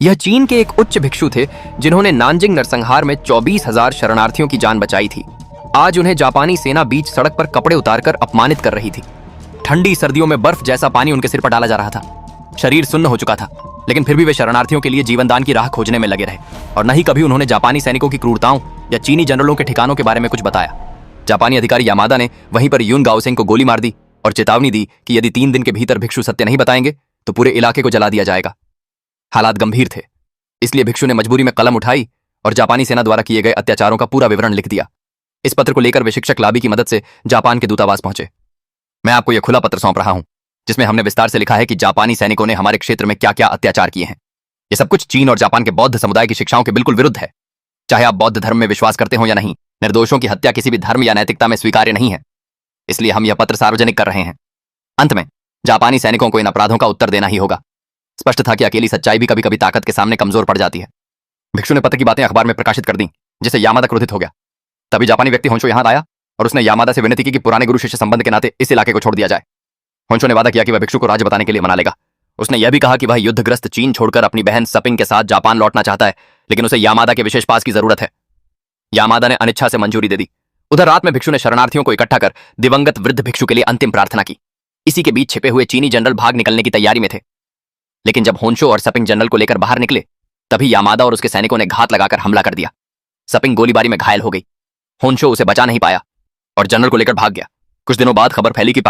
यह चीन के एक उच्च भिक्षु थे जिन्होंने नानजिंग नरसंहार में 24,000 शरणार्थियों की जान बचाई थी। आज उन्हें जापानी सेना बीच सड़क पर कपड़े उतारकर अपमानित कर रही थी। ठंडी सर्दियों में बर्फ जैसा पानी उनके सिर पर डाला जा रहा था। शरीर सुन्न हो चुका था, लेकिन फिर भी वे शरणार्थियों के लिए जीवनदान की राह खोजने में लगे रहे और न ही कभी उन्होंने जापानी सैनिकों की क्रूरताओं या चीनी जनरलों के ठिकानों के बारे में कुछ बताया। जापानी अधिकारी यामादा ने वहीं पर यून गाओसेंग को गोली मार दी और चेतावनी दी कि यदि 3 दिन के भीतर भिक्षु सत्य नहीं बताएंगे तो पूरे इलाके को जला दिया जाएगा। हालात गंभीर थे, इसलिए भिक्षु ने मजबूरी में कलम उठाई और जापानी सेना द्वारा किए गए अत्याचारों का पूरा विवरण लिख दिया। इस पत्र को लेकर वे शिक्षक लाबी की मदद से जापान के दूतावास पहुंचे। मैं आपको यह खुला पत्र सौंप रहा हूं, जिसमें हमने विस्तार से लिखा है कि जापानी सैनिकों ने हमारे क्षेत्र में क्या क्या अत्याचार किए हैं। यह सब कुछ चीन और जापान के बौद्ध समुदाय की शिक्षाओं के बिल्कुल विरुद्ध है। चाहे आप बौद्ध धर्म में विश्वास करते हो या नहीं, निर्दोषों की हत्या किसी भी धर्म या नैतिकता में स्वीकार्य नहीं है। इसलिए हम यह पत्र सार्वजनिक कर रहे हैं। अंत में जापानी सैनिकों को इन अपराधों का उत्तर देना ही होगा। स्पष्ट था कि अकेली सच्चाई भी कभी कभी ताकत के सामने कमजोर पड़ जाती है। भिक्षु ने पत्र की बातें अखबार में प्रकाशित कर दी, जिससे यामादा क्रोधित हो गया। तभी जापानी व्यक्ति होंशो यहां आया और उसने यामादा से विनती की कि पुराने गुरु शिष्य संबंध के नाते इस इलाके को छोड़ दिया जाए। होंशो ने वादा किया कि वह भिक्षु को राज्य बताने के लिए मना लेगा। उसने यह भी कहा कि वह युद्धग्रस्त चीन छोड़कर अपनी बहन सपिंग के साथ जापान लौटना चाहता है, लेकिन उसे यामादा के विशेष पास की जरूरत है। यामादा ने अनिच्छा से मंजूरी दे दी। उधर रात में भिक्षु ने शरणार्थियों को इकट्ठा कर दिवंगत वृद्ध भिक्षु के लिए अंतिम प्रार्थना की। इसी के बीच छिपे हुए चीनी जनरल भाग निकलने की तैयारी में थे, लेकिन जब होंशो और सपिंग जनरल को लेकर बाहर निकले तभी यामादा और उसके सैनिकों ने घात लगाकर हमला कर दिया। सपिंग गोलीबारी में घायल हो गई। होंशो उसे बचा नहीं पाया और जनरल को लेकर भाग गया। कुछ दिनों बाद खबर फैली कि